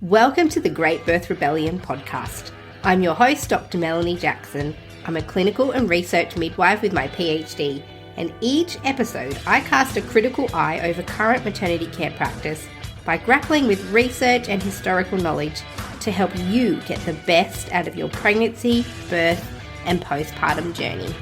Welcome to the Great Birth Rebellion podcast. I'm your host, Dr. Melanie Jackson. I'm a clinical and research midwife with my PhD, and each episode I cast a critical eye over current maternity care practice by grappling with research and historical knowledge to help you get the best out of your pregnancy, birth, and postpartum journey.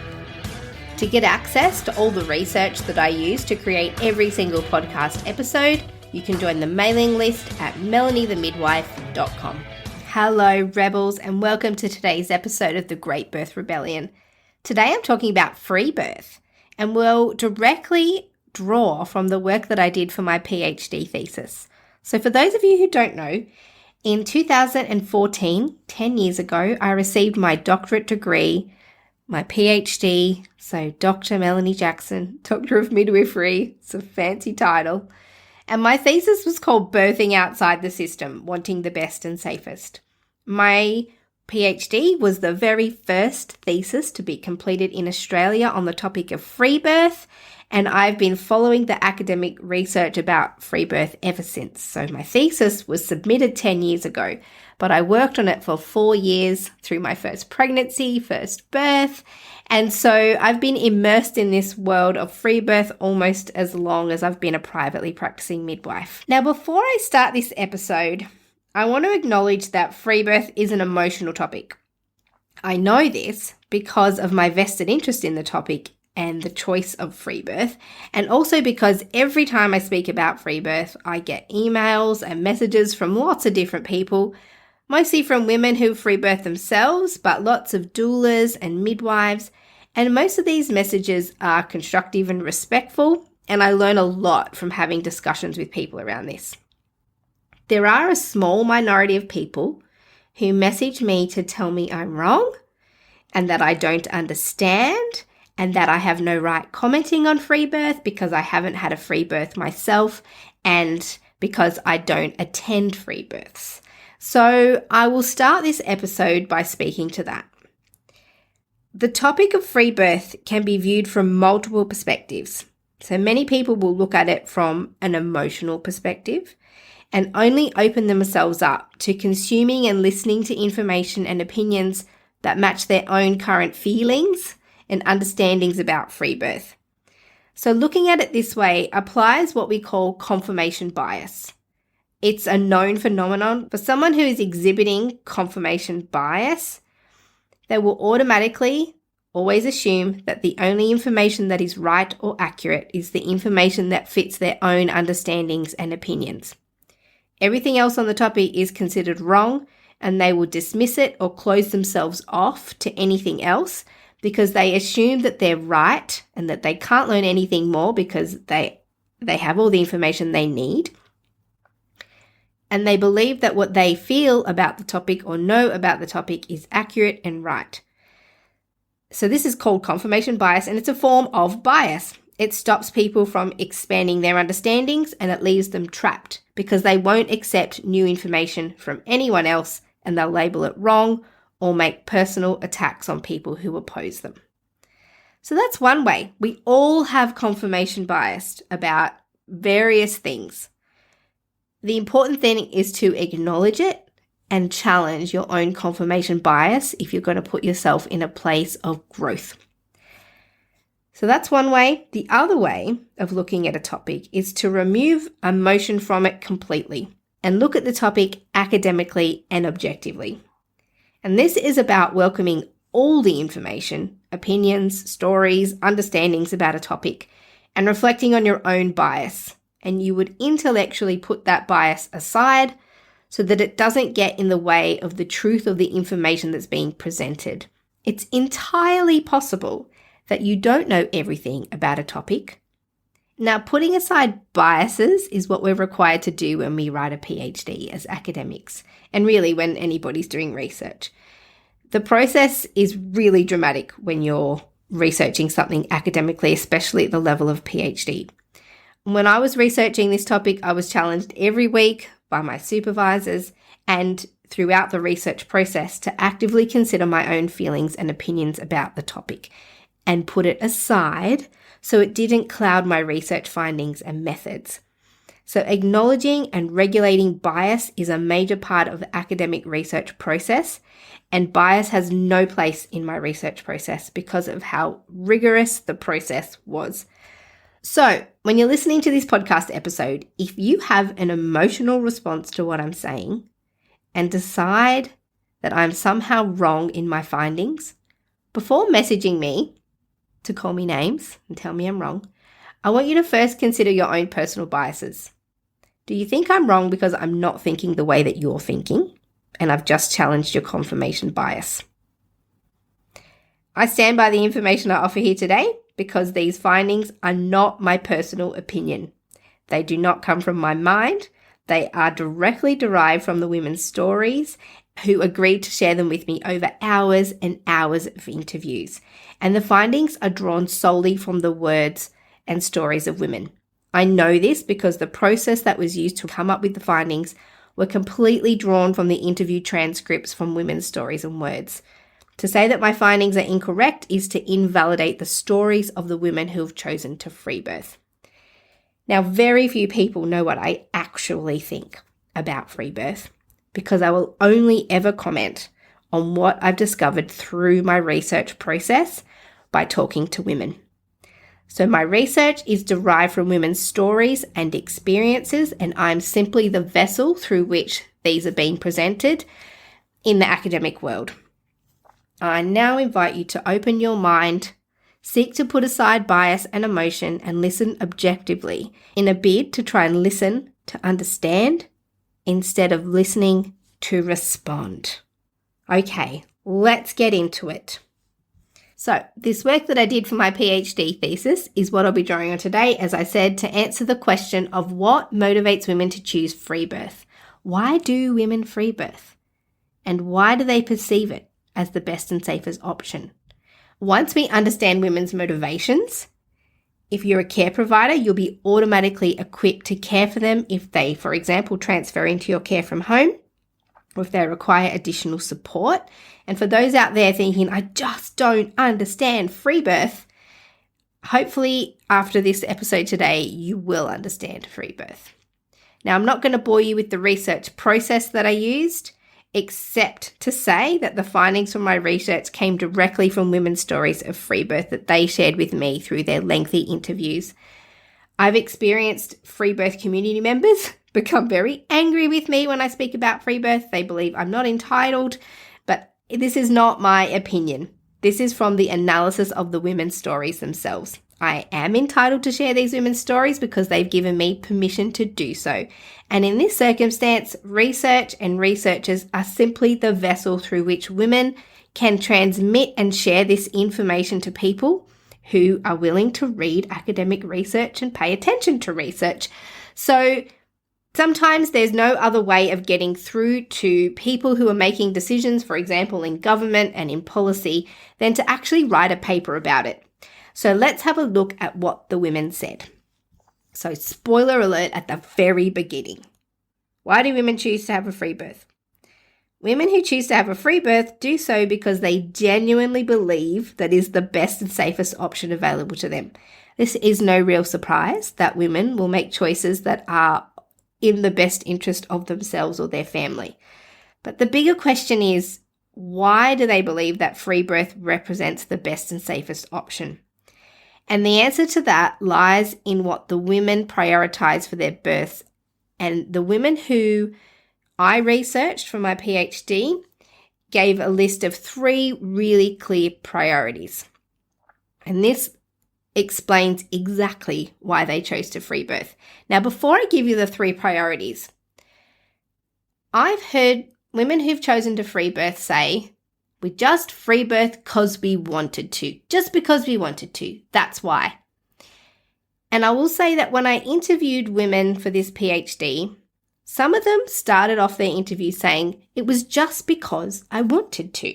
To get access to all the research that I use to create every single podcast episode, you can join the mailing list at melaniethemidwife.com. Hello, rebels, and welcome to today's episode of the Great Birth Rebellion. Today I'm talking about free birth, and will directly draw from the work that I did for my PhD thesis. So for those of you who don't know, in 2014, 10 years ago, I received my doctorate degree, my PhD, so Dr. Melanie Jackson, Doctor of Midwifery, it's a fancy title. And my thesis was called Birthing Outside the System, Wanting the Best and Safest. My PhD was the very first thesis to be completed in Australia on the topic of free birth, and I've been following the academic research about free birth ever since. So my thesis was submitted 10 years ago, but I worked on it for 4 years through my first pregnancy, first birth, and so I've been immersed in this world of free birth almost as long as I've been a privately practicing midwife. Now, before I start this episode, I want to acknowledge that free birth is an emotional topic. I know this because of my vested interest in the topic and the choice of free birth, and also because every time I speak about free birth, I get emails and messages from lots of different people, mostly from women who free birth themselves, but lots of doulas and midwives, and most of these messages are constructive and respectful, and I learn a lot from having discussions with people around this. There are a small minority of people who message me to tell me I'm wrong, and that I don't understand, and that I have no right commenting on free birth because I haven't had a free birth myself, and because I don't attend free births. So I will start this episode by speaking to that. The topic of free birth can be viewed from multiple perspectives. So many people will look at it from an emotional perspective and only open themselves up to consuming and listening to information and opinions that match their own current feelings and understandings about free birth. So looking at it this way applies what we call confirmation bias. It's a known phenomenon. For someone who is exhibiting confirmation bias, they will automatically always assume that the only information that is right or accurate is the information that fits their own understandings and opinions. Everything else on the topic is considered wrong, and they will dismiss it or close themselves off to anything else because they assume that they're right and that they can't learn anything more because they have all the information they need. And they believe that what they feel about the topic or know about the topic is accurate and right. So this is called confirmation bias, and it's a form of bias. It stops people from expanding their understandings, and it leaves them trapped because they won't accept new information from anyone else, and they'll label it wrong or make personal attacks on people who oppose them. So that's one way. We all have confirmation bias about various things. The important thing is to acknowledge it and challenge your own confirmation bias if you're going to put yourself in a place of growth. So that's one way. The other way of looking at a topic is to remove emotion from it completely and look at the topic academically and objectively. And this is about welcoming all the information, opinions, stories, understandings about a topic, and reflecting on your own bias. And you would intellectually put that bias aside so that it doesn't get in the way of the truth of the information that's being presented. It's entirely possible that you don't know everything about a topic. Now, putting aside biases is what we're required to do when we write a PhD as academics, and really when anybody's doing research. The process is really dramatic when you're researching something academically, especially at the level of PhD. When I was researching this topic, I was challenged every week by my supervisors and throughout the research process to actively consider my own feelings and opinions about the topic and put it aside so it didn't cloud my research findings and methods. So acknowledging and regulating bias is a major part of the academic research process, and bias has no place in my research process because of how rigorous the process was. So when you're listening to this podcast episode, if you have an emotional response to what I'm saying and decide that I'm somehow wrong in my findings, before messaging me to call me names and tell me I'm wrong, I want you to first consider your own personal biases. Do you think I'm wrong because I'm not thinking the way that you're thinking, and I've just challenged your confirmation bias? I stand by the information I offer here today because these findings are not my personal opinion. They do not come from my mind. They are directly derived from the women's stories who agreed to share them with me over hours and hours of interviews. And the findings are drawn solely from the words and stories of women. I know this because the process that was used to come up with the findings were completely drawn from the interview transcripts from women's stories and words. To say that my findings are incorrect is to invalidate the stories of the women who have chosen to free birth. Now, very few people know what I actually think about free birth because I will only ever comment on what I've discovered through my research process by talking to women. So my research is derived from women's stories and experiences, and I'm simply the vessel through which these are being presented in the academic world. I now invite you to open your mind, seek to put aside bias and emotion, and listen objectively in a bid to try and listen to understand instead of listening to respond. Okay, let's get into it. So this work that I did for my PhD thesis is what I'll be drawing on today, as I said, to answer the question of what motivates women to choose free birth. Why do women free birth? And why do they perceive it as the best and safest option? Once we understand women's motivations, if you're a care provider, you'll be automatically equipped to care for them if they, for example, transfer into your care from home, or if they require additional support. And for those out there thinking, I just don't understand free birth, hopefully after this episode today, you will understand free birth. Now, I'm not going to bore you with the research process that I used, except to say that the findings from my research came directly from women's stories of free birth that they shared with me through their lengthy interviews. I've experienced free birth community members become very angry with me when I speak about free birth. They believe I'm not entitled, but this is not my opinion. This is from the analysis of the women's stories themselves. I am entitled to share these women's stories because they've given me permission to do so. And in this circumstance, research and researchers are simply the vessel through which women can transmit and share this information to people who are willing to read academic research and pay attention to research. So sometimes there's no other way of getting through to people who are making decisions, for example, in government and in policy, than to actually write a paper about it. So let's have a look at what the women said. So spoiler alert at the very beginning. Why do women choose to have a free birth? Women who choose to have a free birth do so because they genuinely believe that is the best and safest option available to them. This is no real surprise that women will make choices that are in the best interest of themselves or their family. But the bigger question is, why do they believe that free birth represents the best and safest option? And the answer to that lies in what the women prioritize for their births. And the women who I researched for my PhD gave a list of 3 really clear priorities. And this explains exactly why they chose to free birth. Now, before I give you the 3 priorities, I've heard women who've chosen to free birth say, we just free birth because we wanted to. Just because we wanted to. That's why. And I will say that when I interviewed women for this PhD, some of them started off their interview saying, it was just because I wanted to.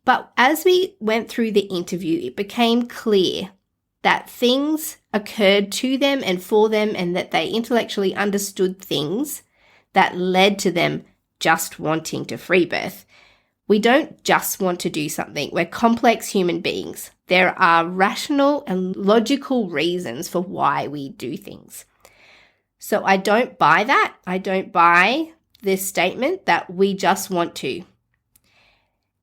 But as we went through the interview, it became clear that things occurred to them and for them, and that they intellectually understood things that led to them just wanting to free birth. We don't just want to do something. We're complex human beings. There are rational and logical reasons for why we do things. So I don't buy that. I don't buy this statement that we just want to.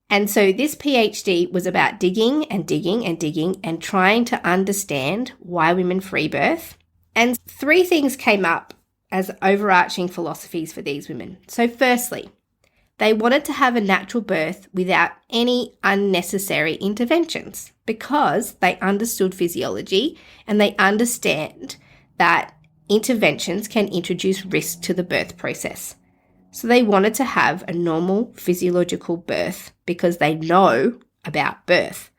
And so this PhD was about digging and digging and digging and trying to understand why women free birth. And 3 things came up as overarching philosophies for these women. So firstly, they wanted to have a natural birth without any unnecessary interventions because they understood physiology and they understand that interventions can introduce risk to the birth process. So they wanted to have a normal physiological birth because they know about birth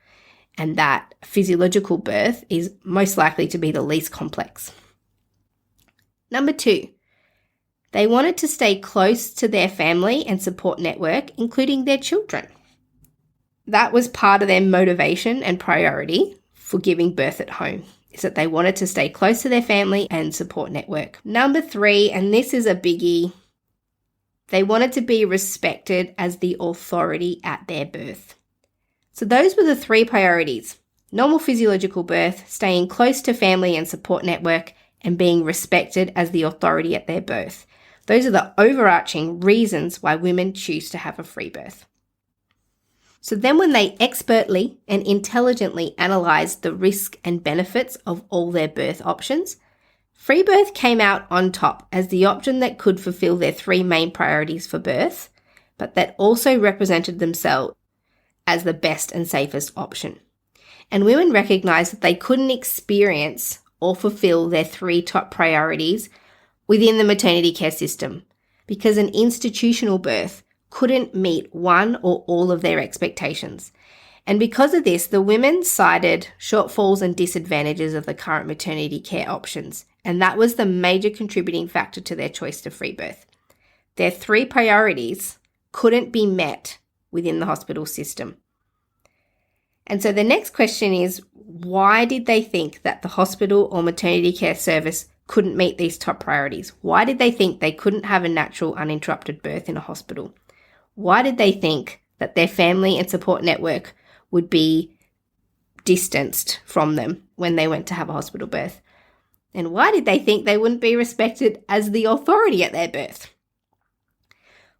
and that physiological birth is most likely to be the least complex. Number 2, they wanted to stay close to their family and support network, including their children. That was part of their motivation and priority for giving birth at home, is that they wanted to stay close to their family and support network. Number 3, and this is a biggie, they wanted to be respected as the authority at their birth. So those were the 3 priorities: normal physiological birth, staying close to family and support network, and being respected as the authority at their birth. Those are the overarching reasons why women choose to have a free birth. So then when they expertly and intelligently analysed the risk and benefits of all their birth options, free birth came out on top as the option that could fulfill their 3 main priorities for birth, but that also represented themselves as the best and safest option. And women recognised that they couldn't experience or fulfill their 3 top priorities within the maternity care system because an institutional birth couldn't meet one or all of their expectations. And because of this, the women cited shortfalls and disadvantages of the current maternity care options, and that was the major contributing factor to their choice to free birth. Their 3 priorities couldn't be met within the hospital system. And so the next question is, why did they think that the hospital or maternity care service couldn't meet these top priorities? Why did they think they couldn't have a natural, uninterrupted birth in a hospital? Why did they think that their family and support network would be distanced from them when they went to have a hospital birth? And why did they think they wouldn't be respected as the authority at their birth?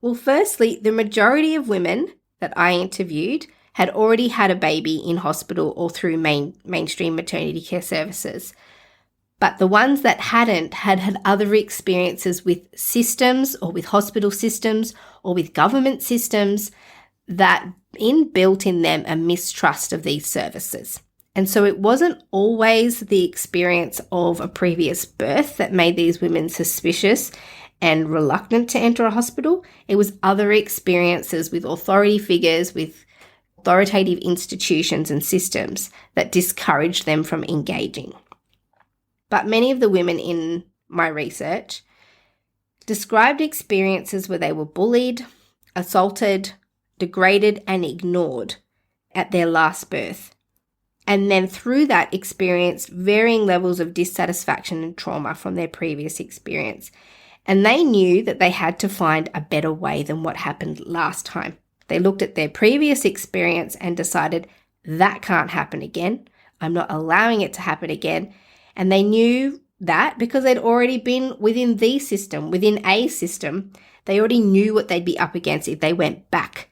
Well, firstly, the majority of women that I interviewed had already had a baby in hospital or through mainstream maternity care services. But the ones that hadn't had other experiences with systems or with hospital systems or with government systems that inbuilt in them a mistrust of these services. And so it wasn't always the experience of a previous birth that made these women suspicious and reluctant to enter a hospital. It was other experiences with authority figures, with authoritative institutions and systems that discouraged them from engaging. But many of the women in my research described experiences where they were bullied, assaulted, degraded, and ignored at their last birth. And then through that experienced varying levels of dissatisfaction and trauma from their previous experience. And they knew that they had to find a better way than what happened last time. They looked at their previous experience and decided that can't happen again. I'm not allowing it to happen again. And they knew that because they'd already been within the system, within a system, they already knew what they'd be up against if they went back.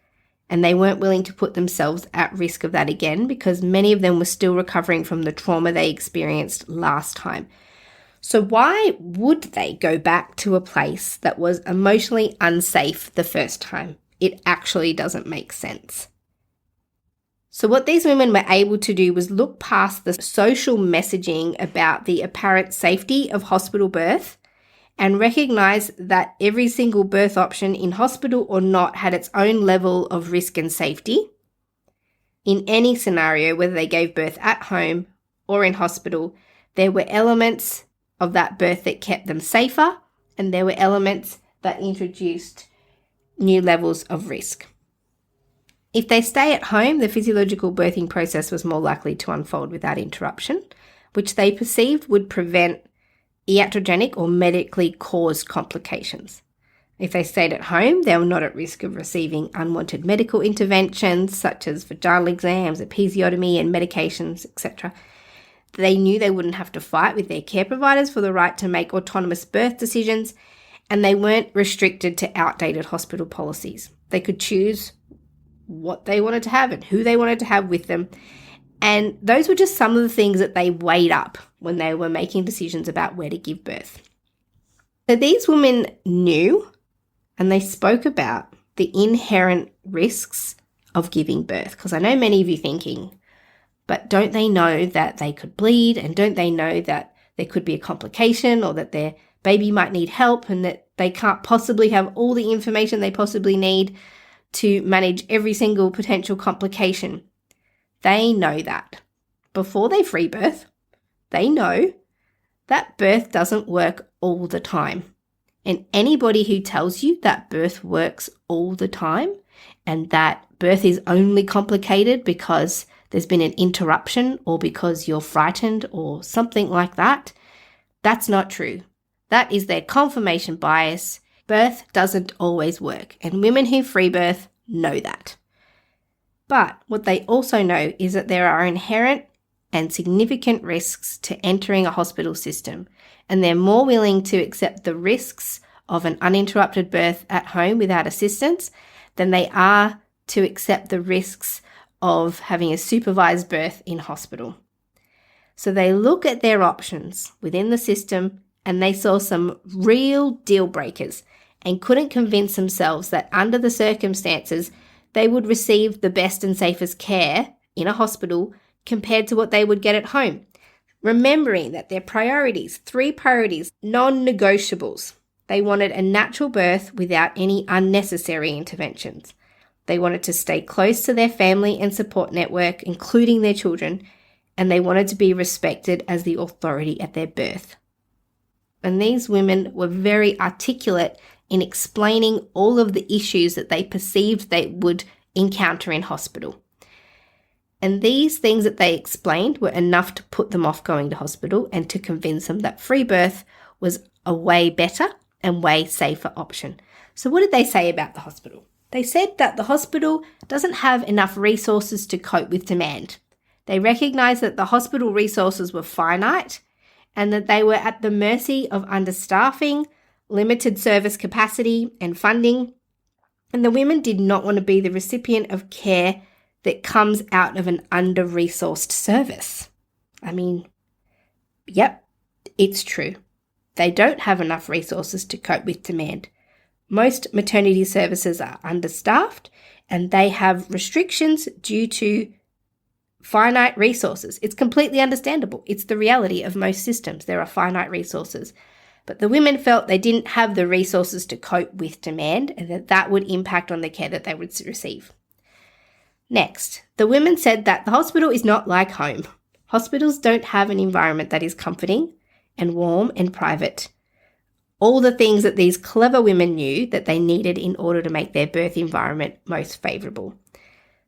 And they weren't willing to put themselves at risk of that again because many of them were still recovering from the trauma they experienced last time. So why would they go back to a place that was emotionally unsafe the first time? It actually doesn't make sense. So what these women were able to do was look past the social messaging about the apparent safety of hospital birth and recognize that every single birth option in hospital or not had its own level of risk and safety. In any scenario, whether they gave birth at home or in hospital, there were elements of that birth that kept them safer, and there were elements that introduced new levels of risk. If they stay at home, the physiological birthing process was more likely to unfold without interruption, which they perceived would prevent iatrogenic or medically caused complications. If they stayed at home, they were not at risk of receiving unwanted medical interventions such as vaginal exams, episiotomy and medications, etc. They knew they wouldn't have to fight with their care providers for the right to make autonomous birth decisions, and they weren't restricted to outdated hospital policies. They could choose what they wanted to have and who they wanted to have with them. And those were just some of the things that they weighed up when they were making decisions about where to give birth. So these women knew, and they spoke about the inherent risks of giving birth. Because I know many of you thinking, but don't they know that they could bleed, and don't they know that there could be a complication, or that their baby might need help, and that they can't possibly have all the information they possibly need to manage every single potential complication? They know that. Before they free birth, they know that birth doesn't work all the time. And anybody who tells you that birth works all the time and that birth is only complicated because there's been an interruption or because you're frightened or something like that, that's not true. That is their confirmation bias. Birth doesn't always work, and women who free birth know that. But what they also know is that there are inherent and significant risks to entering a hospital system, and they're more willing to accept the risks of an uninterrupted birth at home without assistance than they are to accept the risks of having a supervised birth in hospital. So they look at their options within the system, and they saw some real deal breakers and couldn't convince themselves that under the circumstances they would receive the best and safest care in a hospital compared to what they would get at home. Remembering that their priorities, 3 priorities, non-negotiables. They wanted a natural birth without any unnecessary interventions. They wanted to stay close to their family and support network, including their children, and they wanted to be respected as the authority at their birth. And these women were very articulate in explaining all of the issues that they perceived they would encounter in hospital. And these things that they explained were enough to put them off going to hospital and to convince them that free birth was a way better and way safer option. So what did they say about the hospital? They said that the hospital doesn't have enough resources to cope with demand. They recognised that the hospital resources were finite and that they were at the mercy of understaffing, limited service capacity and funding, and the women did not want to be the recipient of care that comes out of an under-resourced service. I mean, yep, it's true. They don't have enough resources to cope with demand. Most maternity services are understaffed and they have restrictions due to finite resources. It's completely understandable. It's the reality of most systems. There are finite resources. But the women felt they didn't have the resources to cope with demand and that would impact on the care that they would receive. Next, the women said that the hospital is not like home. Hospitals don't have an environment that is comforting and warm and private. All the things that these clever women knew that they needed in order to make their birth environment most favourable.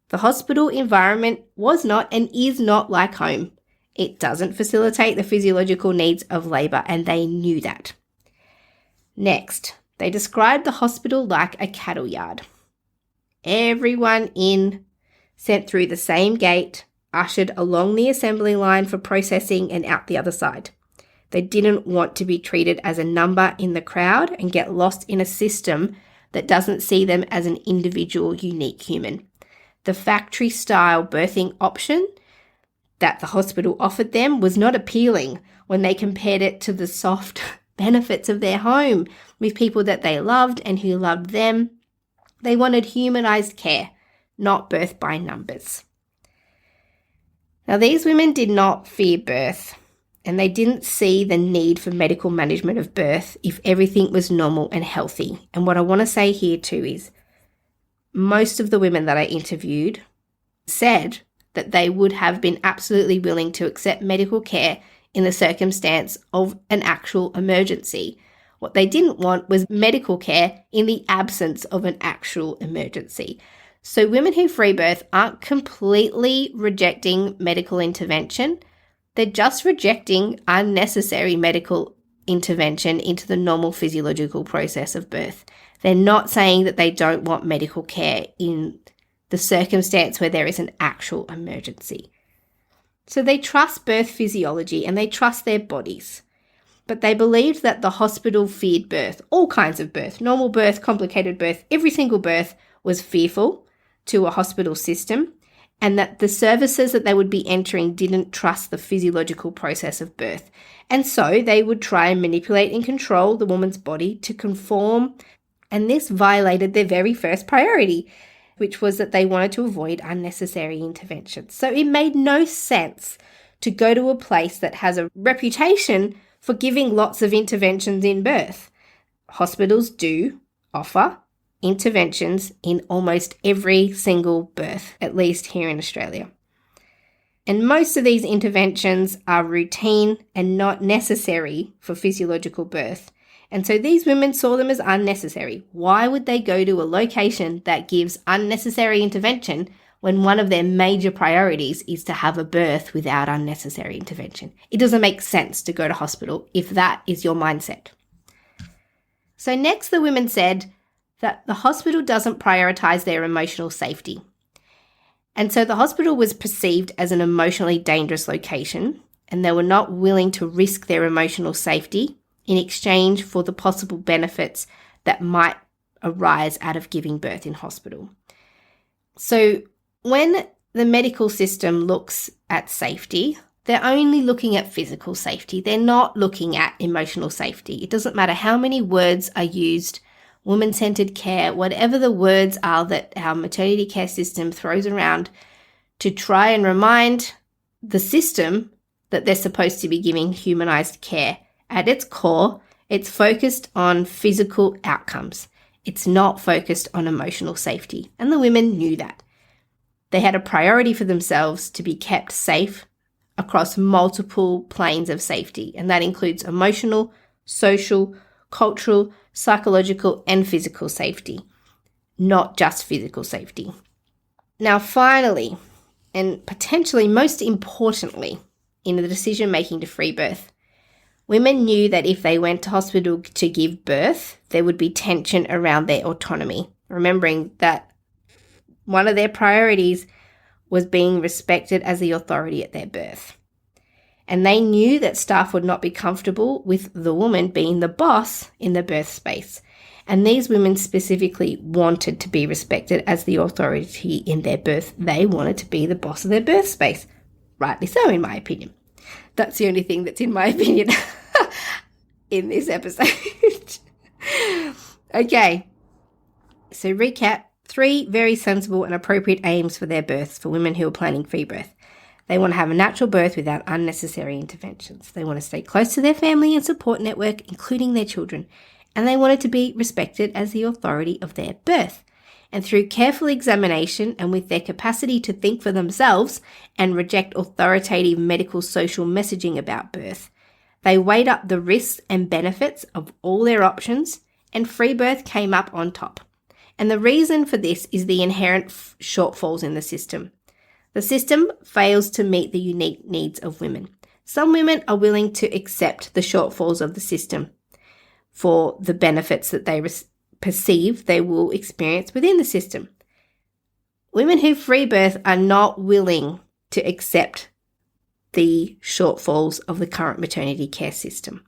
The hospital environment was not and is not like home. It doesn't facilitate the physiological needs of labour, and they knew that. Next, they described the hospital like a cattle yard. Everyone in, sent through the same gate, ushered along the assembly line for processing and out the other side. They didn't want to be treated as a number in the crowd and get lost in a system that doesn't see them as an individual, unique human. The factory-style birthing option that the hospital offered them was not appealing when they compared it to the soft benefits of their home with people that they loved and who loved them. They wanted humanized care, not birth by numbers. Now, these women did not fear birth, and they didn't see the need for medical management of birth if everything was normal and healthy. And what I want to say here too is most of the women that I interviewed said that they would have been absolutely willing to accept medical care in the circumstance of an actual emergency. What they didn't want was medical care in the absence of an actual emergency. So women who free birth aren't completely rejecting medical intervention. They're just rejecting unnecessary medical intervention into the normal physiological process of birth. They're not saying that they don't want medical care in the circumstance where there is an actual emergency. So they trust birth physiology and they trust their bodies. But they believed that the hospital feared birth, all kinds of birth, normal birth, complicated birth, every single birth was fearful to a hospital system, and that the services that they would be entering didn't trust the physiological process of birth. And so they would try and manipulate and control the woman's body to conform, and this violated their very first priority, which was that they wanted to avoid unnecessary interventions. So it made no sense to go to a place that has a reputation for giving lots of interventions in birth. Hospitals do offer interventions in almost every single birth, at least here in Australia. And most of these interventions are routine and not necessary for physiological birth. And so these women saw them as unnecessary. Why would they go to a location that gives unnecessary intervention when one of their major priorities is to have a birth without unnecessary intervention? It doesn't make sense to go to hospital if that is your mindset. So next, the women said that the hospital doesn't prioritize their emotional safety. And so the hospital was perceived as an emotionally dangerous location, and they were not willing to risk their emotional safety in exchange for the possible benefits that might arise out of giving birth in hospital. So when the medical system looks at safety, they're only looking at physical safety. They're not looking at emotional safety. It doesn't matter how many words are used, woman-centered care, whatever the words are that our maternity care system throws around to try and remind the system that they're supposed to be giving humanized care. At its core, it's focused on physical outcomes. It's not focused on emotional safety. And the women knew that. They had a priority for themselves to be kept safe across multiple planes of safety. And that includes emotional, social, cultural, psychological, and physical safety, not just physical safety. Now, finally, and potentially most importantly in the decision-making to free birth, women knew that if they went to hospital to give birth, there would be tension around their autonomy, remembering that one of their priorities was being respected as the authority at their birth. And they knew that staff would not be comfortable with the woman being the boss in the birth space. And these women specifically wanted to be respected as the authority in their birth. They wanted to be the boss of their birth space. Rightly so, in my opinion. That's the only thing that's in my opinion in this episode. Okay, so recap. 3 very sensible and appropriate aims for their births for women who are planning free birth. They want to have a natural birth without unnecessary interventions. They want to stay close to their family and support network, including their children. And they wanted to be respected as the authority of their birth. And through careful examination and with their capacity to think for themselves and reject authoritative medical social messaging about birth, they weighed up the risks and benefits of all their options, and free birth came up on top. And the reason for this is the inherent shortfalls in the system. The system fails to meet the unique needs of women. Some women are willing to accept the shortfalls of the system for the benefits that they perceive they will experience within the system. Women who free birth are not willing to accept the shortfalls of the current maternity care system.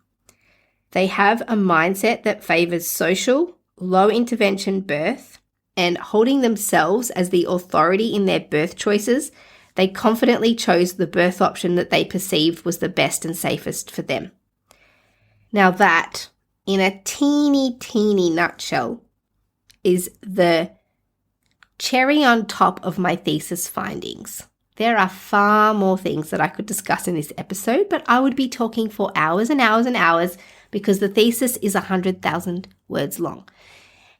They have a mindset that favours social, low intervention birth, and holding themselves as the authority in their birth choices, they confidently chose the birth option that they perceived was the best and safest for them. Now that, in a teeny nutshell, is the cherry on top of my thesis findings. There are far more things that I could discuss in this episode, but I would be talking for hours and hours and hours because the thesis is 100,000 words long.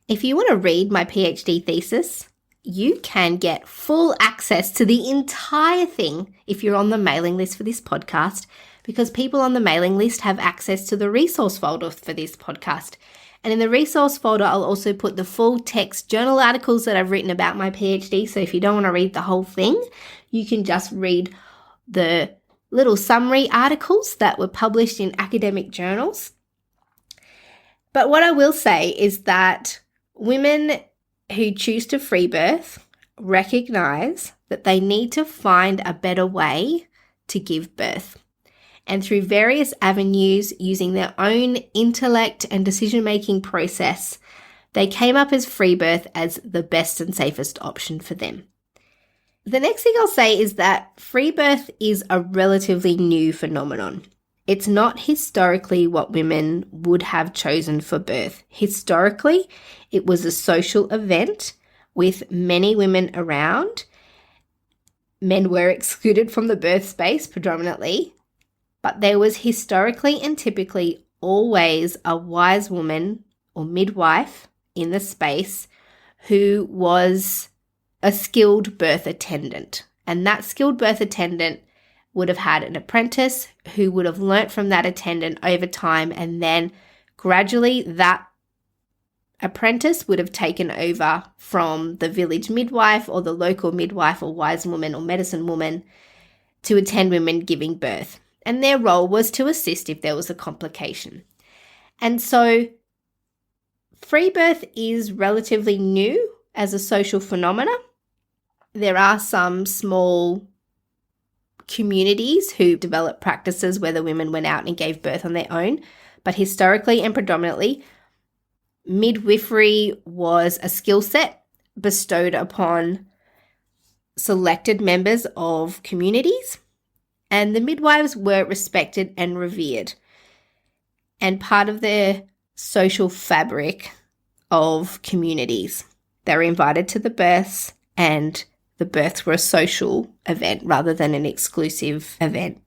If you want to read my PhD thesis, you can get full access to the entire thing if you're on the mailing list for this podcast, because people on the mailing list have access to the resource folder for this podcast. And in the resource folder, I'll also put the full text journal articles that I've written about my PhD. So if you don't want to read the whole thing, you can just read the little summary articles that were published in academic journals. But what I will say is that women who choose to free birth recognize that they need to find a better way to give birth. And through various avenues, using their own intellect and decision-making process, they came up as free birth as the best and safest option for them. The next thing I'll say is that free birth is a relatively new phenomenon. It's not historically what women would have chosen for birth. Historically, it was a social event with many women around. Men were excluded from the birth space predominantly, but there was historically and typically always a wise woman or midwife in the space who was a skilled birth attendant. And that skilled birth attendant would have had an apprentice who would have learnt from that attendant over time, and then gradually that apprentice would have taken over from the village midwife or the local midwife or wise woman or medicine woman to attend women giving birth. And their role was to assist if there was a complication. And so free birth is relatively new as a social phenomenon. There are some small communities who developed practices where the women went out and gave birth on their own, but historically and predominantly, midwifery was a skill set bestowed upon selected members of communities, and the midwives were respected and revered, and part of the social fabric of communities. They were invited to the births, and the births were a social event rather than an exclusive event.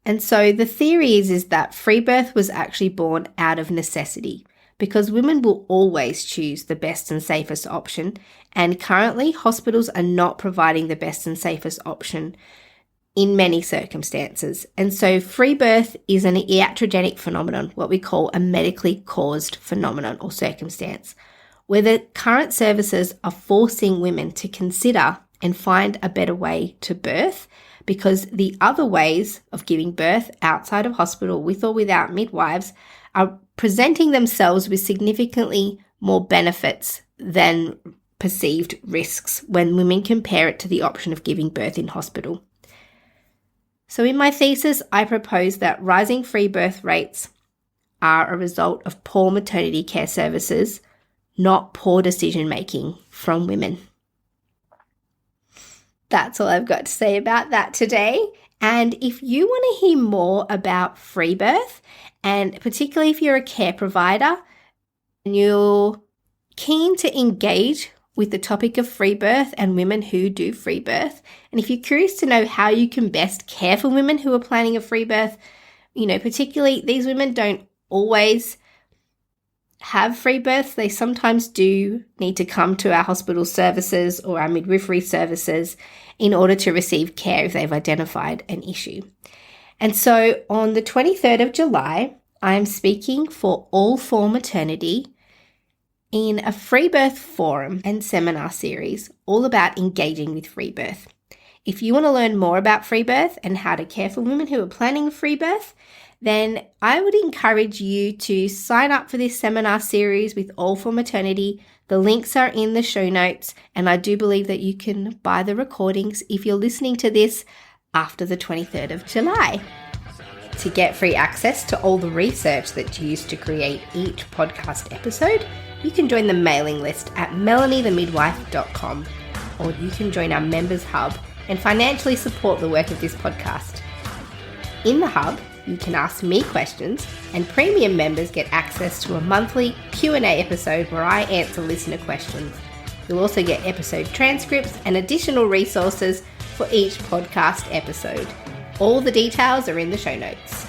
And so the theory is that free birth was actually born out of necessity, because women will always choose the best and safest option, and currently hospitals are not providing the best and safest option in many circumstances. And so free birth is an iatrogenic phenomenon, what we call a medically caused phenomenon or circumstance, where the current services are forcing women to consider and find a better way to birth, because the other ways of giving birth outside of hospital, with or without midwives, are presenting themselves with significantly more benefits than perceived risks when women compare it to the option of giving birth in hospital. So in my thesis, I propose that rising free birth rates are a result of poor maternity care services, not poor decision-making from women. That's all I've got to say about that today. And if you want to hear more about free birth, and particularly if you're a care provider and you're keen to engage with the topic of free birth and women who do free birth, and if you're curious to know how you can best care for women who are planning a free birth, particularly these women don't always have free births. They sometimes do need to come to our hospital services or our midwifery services in order to receive care if they've identified an issue. And so on the 23rd of July, I am speaking for All for Maternity in a free birth forum and seminar series all about engaging with free birth. If you want to learn more about free birth and how to care for women who are planning a free birth, then I would encourage you to sign up for this seminar series with All for Maternity. The links are in the show notes, and I do believe that you can buy the recordings if you're listening to this after the 23rd of July. To get free access to all the research that's used to create each podcast episode, you can join the mailing list at melaniethemidwife.com, or you can join our members hub and financially support the work of this podcast. In the hub, you can ask me questions, and premium members get access to a monthly Q&A episode where I answer listener questions. You'll also get episode transcripts and additional resources for each podcast episode. All the details are in the show notes.